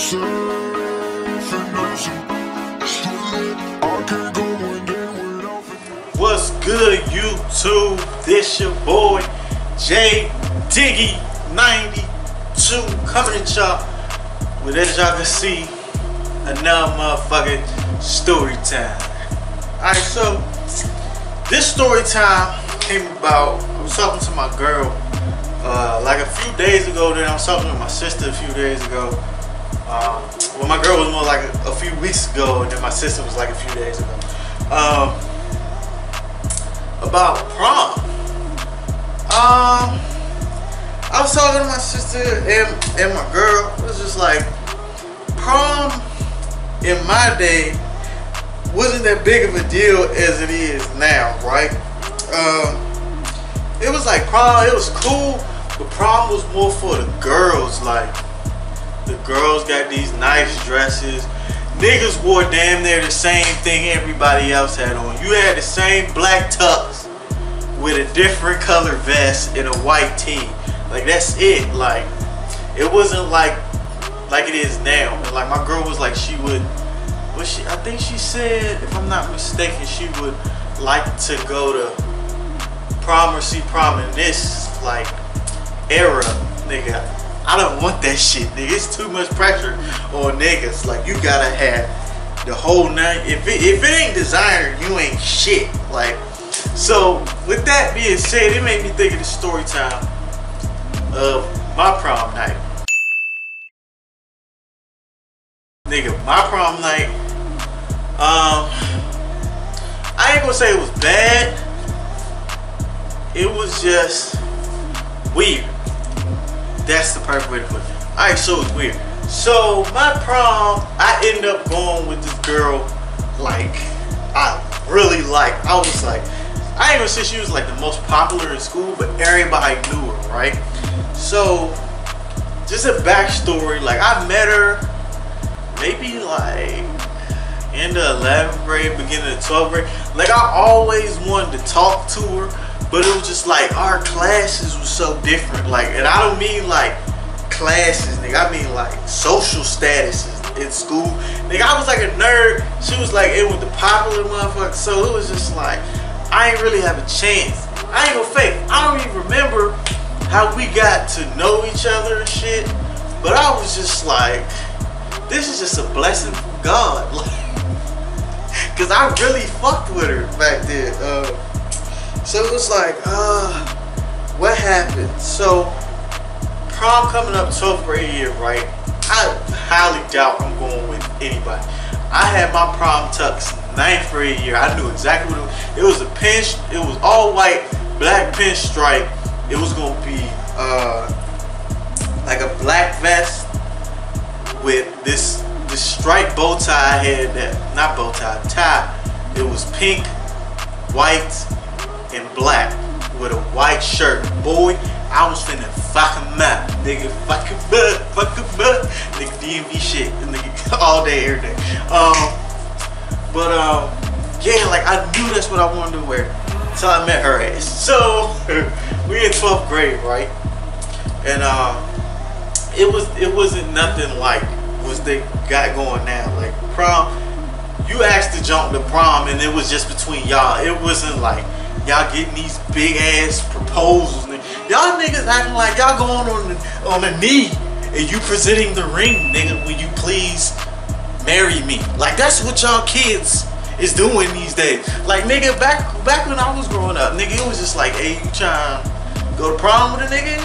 What's good, YouTube? This your boy J Diggy 92 coming at y'all with, as y'all can see, another motherfucking story time. Alright, so this story time came about. I was talking to my girl like a few days ago. Then I was talking to my sister a few days ago. Well, my girl was more like a few weeks ago, and then my sister was like a few days ago. About prom. I was talking to my sister and my girl. It was just like, prom in my day wasn't that big of a deal as it is now, right? It was like prom, it was cool, but prom was more for the girls. Like, the girls got these nice dresses. Niggas wore damn near the same thing everybody else had on. You had the same black tux with a different color vest and a white tee. Like, that's it. Like, it wasn't like it is now. And like, my girl was like, I think she said, if I'm not mistaken, she would like to go to prom or see prom in this like era. Nigga, I don't want that shit, nigga. It's too much pressure on niggas. Like, you gotta have the whole night. If it ain't designer, you ain't shit. Like, so with that being said, it made me think of the story time of my prom night. Nigga, my prom night, I ain't gonna say it was bad. It was just weird. That's the perfect way to put it. Alright, so it's weird. So my prom, I ended up going with this girl, like, I really liked. I was like, I ain't gonna say she was like the most popular in school, but everybody knew her, right? So, just a backstory, like, I met her maybe like in the 11th grade, beginning of 12th grade. Like, I always wanted to talk to her, but it was just like our classes were so different. Like, and I don't mean like classes, nigga. I mean like social statuses in school. Nigga, I was like a nerd. She was like in with the popular motherfuckers. So it was just like, I ain't really have a chance. I ain't gonna fake. I don't even remember how we got to know each other and shit. But I was just like, this is just a blessing from God. Like, cause I really fucked with her back then. So it was like, what happened? So prom coming up 12th grade year, right? I highly doubt I'm going with anybody. I had my prom tux 9th grade year. I knew exactly what it was. It was a pinch. It was all white, black pinstripe. It was gonna be like a black vest with this striped bow tie. I had that, not bow tie, tie. It was pink, white, and black with a white shirt. Boy, I was finna fuck him up, nigga. Fuck him up, nigga. DMV shit, nigga, all day, every day. Yeah, like, I knew that's what I wanted to wear until I met her ass. So we in 12th grade, right? And it wasn't nothing like what they got going now. Like, prom, you asked to jump to prom, and it was just between y'all. It wasn't like y'all getting these big ass proposals. Y'all niggas acting like y'all going on a knee and you presenting the ring, nigga. Will you please marry me? Like, that's what y'all kids is doing these days. Like, nigga, back when I was growing up, nigga, it was just like, hey, you trying to go to prom with a nigga?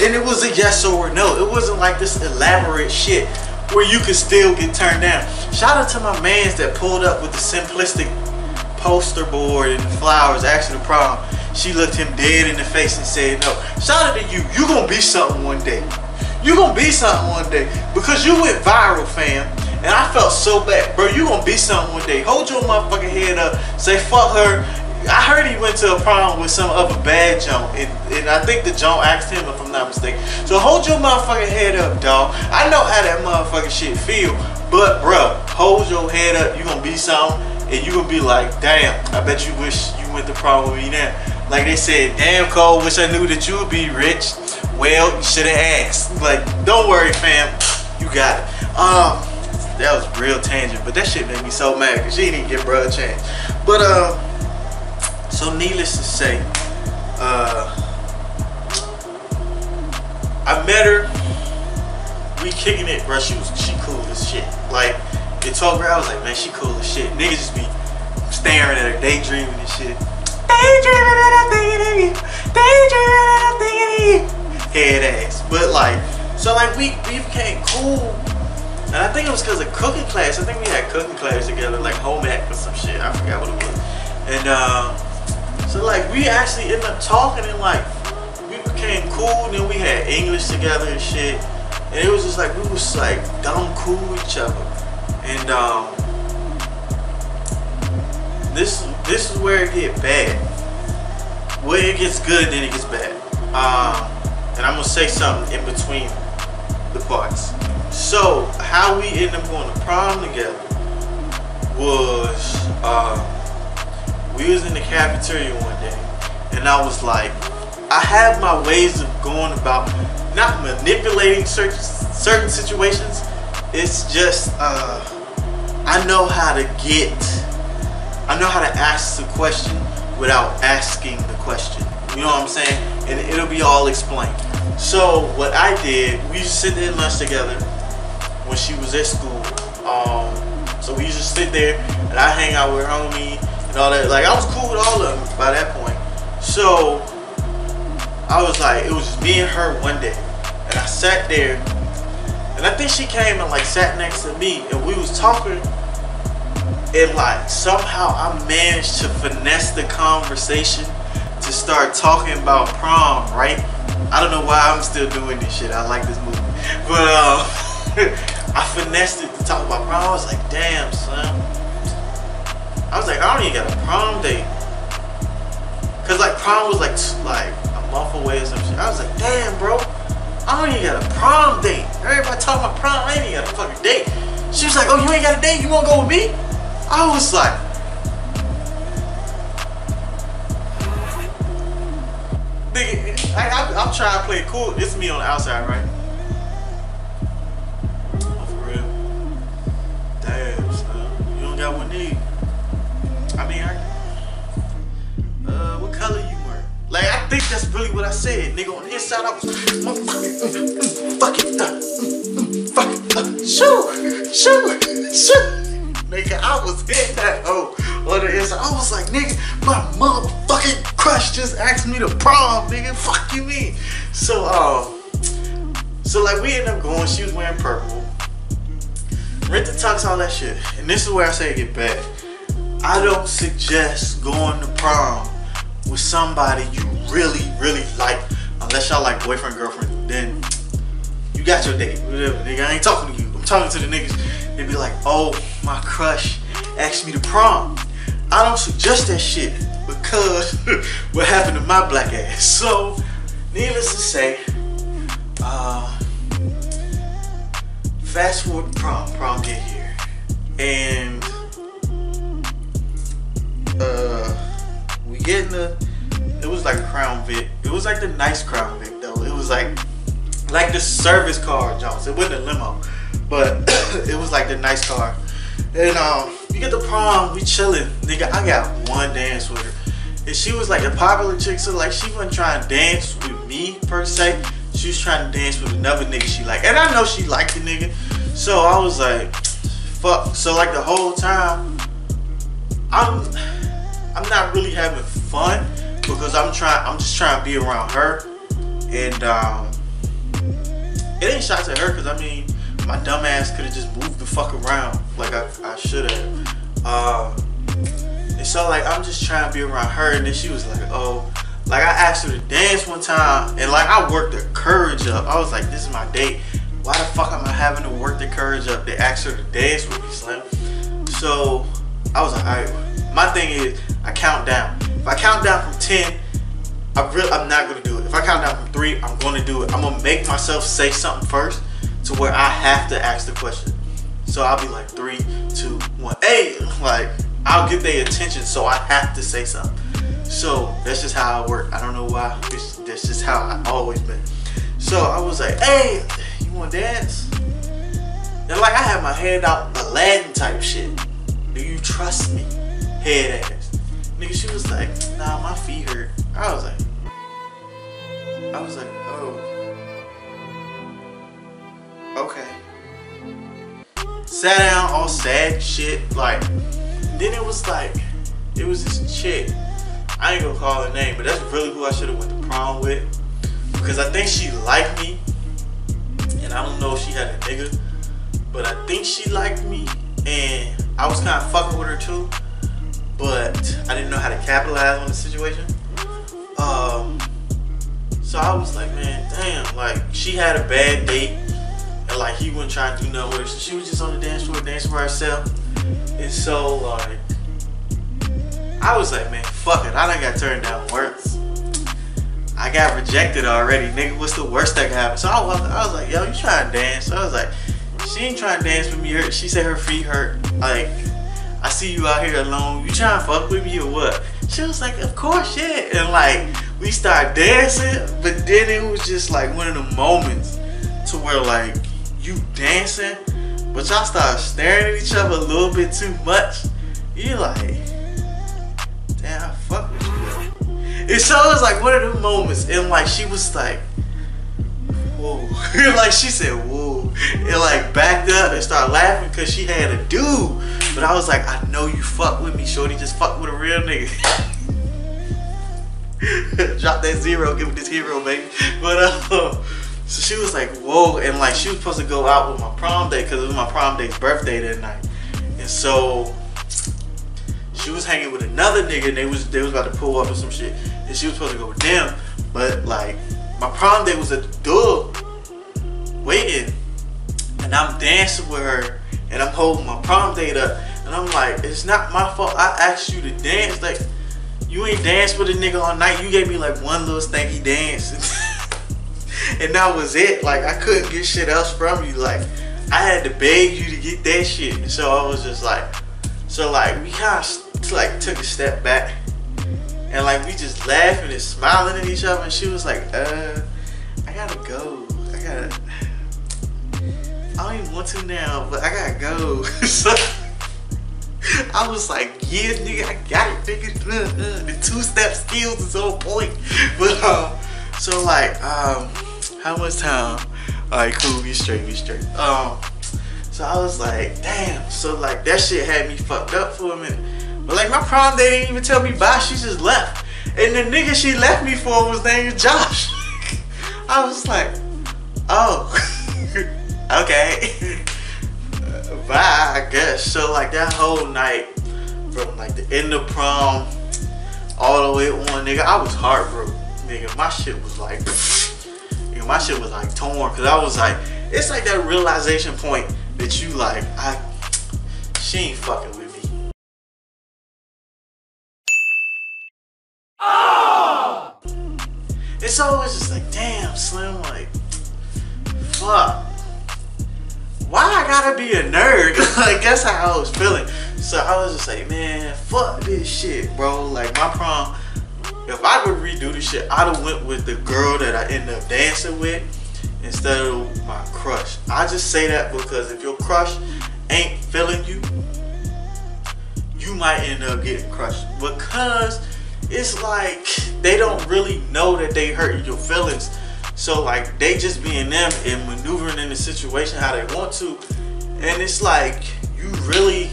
And it was a yes or no. It wasn't like this elaborate shit where you could still get turned down. Shout out to my mans that pulled up with the simplistic poster board and flowers asking to prom. She looked him dead in the face and said no. Shout out to you. You gonna be something one day. You gonna be something one day. Because you went viral, fam. And I felt so bad. Bro, you gonna be something one day. Hold your motherfucking head up. Say fuck her. I heard he went to a prom with some other bad junk. And I think the junk asked him, if I'm not mistaken. So hold your motherfucking head up, dog. I know how that motherfucking shit feel. But, bro, hold your head up. You gonna be something. And you gonna be like, damn, I bet you wish you went to prom with me now. Like they said, damn, Cole, wish I knew that you would be rich. Well, you should have asked. Like, don't worry, fam. You got it. That was real tangent, but that shit made me so mad because she didn't even get bruh a chance. But so needless to say, I met her. We kicking it, bro. She cool as shit. Like, at 12th grade, I was like, man, she cool as shit. Niggas just be staring at her, daydreaming and shit. Daydreaming and I'm thinking of you. Daydreaming and I'm thinking of you. Head ass. But like, so like we became cool. And I think it was because of cooking class. I think we had cooking class together, like home ec or some shit. I forgot what it was. And so like we actually ended up talking and like we became cool. And then we had English together and shit. And it was just like we was like dumb cool with each other. And this is where it get bad. Where it gets good, then it gets bad. And I'm gonna say something in between the parts. So how we ended up going to prom together was we was in the cafeteria one day, and I was like, I have my ways of going about not manipulating certain situations. It's just I know how to ask the question without asking the question. You know what I'm saying? And it'll be all explained. So what I did, we used to sit there and lunch together when she was at school. So we used to sit there and I hang out with her homie and all that. Like I was cool with all of them by that point. So I was like, it was just me and her one day. And I sat there and I think she came and like sat next to me and we was talking. And like somehow I managed to finesse the conversation to start talking about prom, right? I don't know why I'm still doing this shit. I like this movie. But I finessed it to talk about prom. I was like, damn, son. I was like, I don't even got a prom date. Cause like prom was like a month away or some shit. I was like, damn, bro. I don't even got a prom date. Everybody talking about prom, I ain't even got a fucking date. She was like, oh, you ain't got a date? You wanna go with me? I was like, nigga, I'm trying to play it cool. It's me on the outside, right? Oh, for real? Damn, son. You don't got one need. I mean, what color you wearing? Like, I think that's really what I said, nigga. On the inside, I was shoot. Nigga, I was in that hoe on the inside. I was like, nigga, my motherfucking crush just asked me to prom, nigga. Fuck you mean? So like we ended up going. She was wearing purple, rent the tux, all that shit. And this is where I say it get bad. I don't suggest going to prom with somebody you really, really like, unless y'all like boyfriend, girlfriend. Then you got your date, whatever. Nigga, I ain't talking to you. I'm talking to the niggas. They be like, oh, my crush asked me to prom. I don't suggest that shit because what happened to my black ass. So, needless to say, fast forward to prom get here. And we get in it was like a Crown Vic. It was like the nice Crown Vic though. It was like the service car, Jones. It wasn't a limo. But it was like the nice car. And we get to prom, we chilling. Nigga, I got one dance with her. And she was like a popular chick, so like she wasn't trying to dance with me per se. She was trying to dance with another nigga she liked. And I know she liked the nigga. So I was like, fuck. So like the whole time, I'm not really having fun because I'm just trying to be around her. And it ain't shots at her because I mean, my dumb ass could have just moved the fuck around like I should have. And so like I'm just trying to be around her, and then she was like, oh, like I asked her to dance one time, and like I worked her courage up. I was like, this is my date. Why the fuck am I having to work the courage up? They asked her to dance with me, Slim. So I was like, alright. My thing is I count down. If I count down from 10, I'm not gonna do it. If I count down from 3, I'm gonna do it. I'm gonna make myself say something first to where I have to ask the question. So I'll be like 3, 2, 1. Hey, like I'll get their attention, so I have to say something. So that's just how I work. I don't know why. That's just how I always been. So I was like, hey, you wanna dance? And like I had my hand out, Aladdin type shit. Do you trust me? Head ass. Nigga, she was like, nah, my feet hurt. I was like, oh. Okay. Sat down, all sad and shit. Like, then it was this chick. I ain't gonna call her name, but that's really who I should have went to prom with. Because I think she liked me. And I don't know if she had a nigga. But I think she liked me. And I was kind of fucking with her too. But I didn't know how to capitalize on the situation. So I was like, man, damn. Like, she had a bad date. And like, he wasn't trying to do nothing with her. So she was just on the dance floor dancing by herself. And so, like, I was like, man, fuck it. I done got turned down once. I got rejected already, nigga. What's the worst that can happen? So I was like, yo, you trying to dance? So I was like, she ain't trying to dance with me. She said her feet hurt. Like, I see you out here alone. You trying to fuck with me or what? She was like, of course, yeah. And like, we started dancing, but then it was just like one of the moments to where like, you dancing, but y'all start staring at each other a little bit too much. You're like, damn, I fuck with you. And so it was like one of the moments, and like she was like, whoa. Like she said, whoa. And like backed up and started laughing because she had a dude. But I was like, I know you fuck with me, shorty. Just fuck with a real nigga. Drop that zero, give me this hero, baby. But so she was like, whoa. And like she was supposed to go out with my prom date because it was my prom date's birthday that night. And so she was hanging with another nigga and they was about to pull up or some shit. And she was supposed to go with them. But like my prom date was at the door waiting. And I'm dancing with her and I'm holding my prom date up. And I'm like, it's not my fault. I asked you to dance. Like, you ain't danced with a nigga all night. You gave me like one little stanky dance. And that was it. Like, I couldn't get shit else from you. Like, I had to beg you to get that shit. And so I was just like, so like, we kind of like took a step back. And like, we just laughing and smiling at each other. And she was like, I gotta go. I don't even want to now, but I gotta go. So I was like, yeah, nigga, I got it, nigga. The two-step skills is on point. But so like, how much time? Alright, cool, we straight. So I was like, damn. So like, that shit had me fucked up for a minute. But like, my prom day didn't even tell me bye. She just left. And the nigga she left me for was named Josh. I was like, oh. Okay. Bye, I guess. So like that whole night, from like the end of prom all the way on, nigga, I was heartbroken. Nigga, my shit was like, nigga, my shit was like torn. Cause I was like, it's like that realization point that you like, she ain't fucking with me. Oh! And so it was just like, damn, Slim, like, fuck. Why I gotta be a nerd? Like, that's how I was feeling. So I was just like, man, fuck this shit, bro. Like, my prom, if I could redo this shit, I'd have went with the girl that I ended up dancing with instead of my crush. I just say that because if your crush ain't feeling you, you might end up getting crushed. Because it's like, they don't really know that they hurt your feelings. So like, they just being them and maneuvering in the situation how they want to. And it's like, you really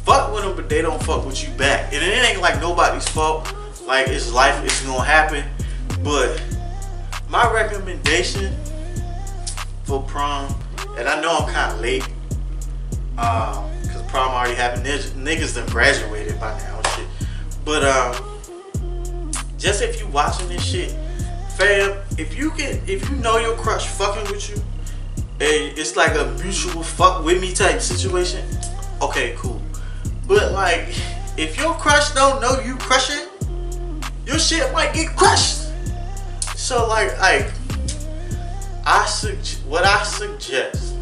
fuck with them, but they don't fuck with you back. And it ain't like nobody's fault. Like, it's life, it's gonna happen. But my recommendation for prom, and I know I'm kind of late, cause prom already happened. Niggas done graduated by now and shit. But just if you watching this shit, fam, if you know your crush fucking with you, and it's like a mutual fuck with me type situation, okay, cool. But like, if your crush don't know you crushing, your shit might get crushed. So like what I suggest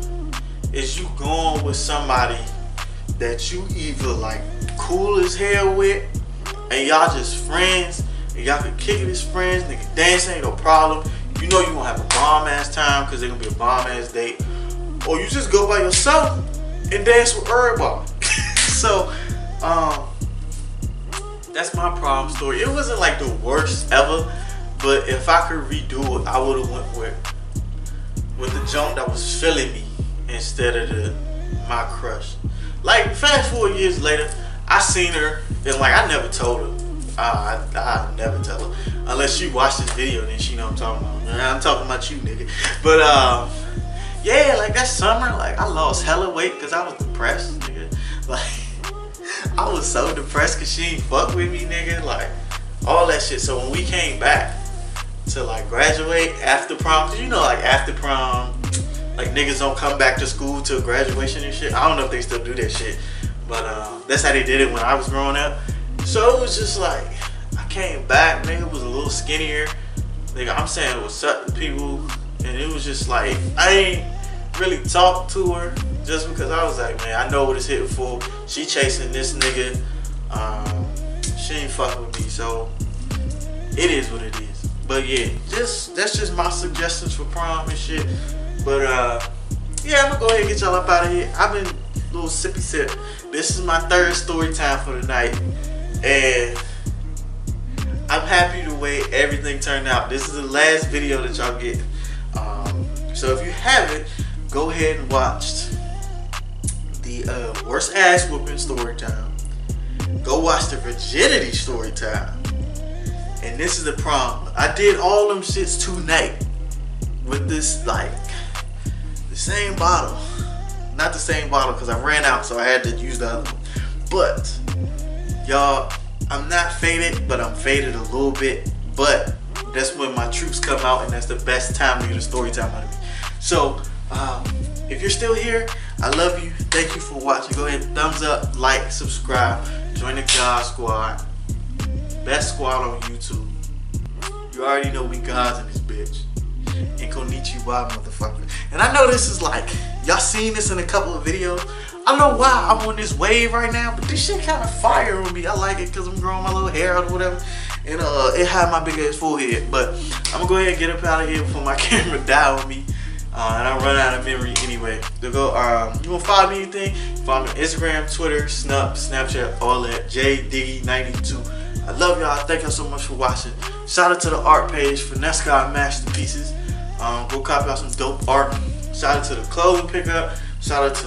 is you going with somebody that you either like cool as hell with, and y'all just friends, and y'all can kick it as friends, nigga, dance ain't no problem. You know you gonna have a bomb ass time because it's gonna be a bomb ass date. or you just go by yourself and dance with everybody. So, that's my prom story. It wasn't like the worst ever, but if I could redo it, I would have went with the junk that was feeling me instead of my crush. Like, fast forward years later, I seen her and like I never told her. I never tell her unless she watched this video, then she know what I'm talking about. I'm talking about you, nigga. But yeah, like that summer, like I lost hella weight because I was depressed, nigga. Like I was so depressed because she ain't fuck with me, nigga. Like all that shit. So when we came back to like graduate after prom, cause you know like after prom, like niggas don't come back to school till graduation and shit. I don't know if they still do that shit, but that's how they did it when I was growing up. So it was just like I came back, nigga was a little skinnier. Nigga, I'm saying what's up to people, and it was just like I ain't really talked to her just because I was like, man, I know what it's hitting for. She chasing this nigga. She ain't fucking with me, so it is what it is. But yeah, that's just my suggestions for prom and shit. But yeah, I'm gonna go ahead and get y'all up out of here. I've been a little sippy sip. This is my third story time for the night, and I'm happy the way everything turned out. This is the last video that y'all get. So if you haven't, go ahead and watch the worst ass whooping story time. Go watch the virginity story time. And this is the prom. I did all them shits tonight with this, like, the same bottle. Not the same bottle because I ran out, so I had to use the other one. But, y'all, I'm not faded, but I'm faded a little bit. But that's when my troops come out, and that's the best time to get a story time out of me. So, if you're still here, I love you. Thank you for watching. Go ahead and thumbs up, like, subscribe, join the God Squad. Best squad on YouTube. You already know we gods in this bitch. And konnichiwa, motherfucker. And I know this is like, y'all seen this in a couple of videos. I don't know why I'm on this wave right now, but this shit kind of fire on me. I like it because I'm growing my little hair out or whatever. And it had my big ass forehead. But I'm gonna go ahead and get up out of here before my camera die on me. And I run out of memory anyway. So go, you wanna follow me anything? Follow me on Instagram, Twitter, Snapchat, all that. JDiggy92. I love y'all. Thank y'all so much for watching. Shout out to the art page for Nescar Masterpieces. Go copy out some dope art. Shout out to the clothing pickup. Shout out to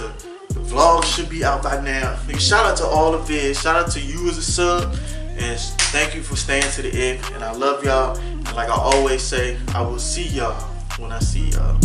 the vlog, should be out by now. Shout out to all the vids. Shout out to you as a sub. And thank you for staying to the end. And I love y'all. And like I always say, I will see y'all when I see y'all.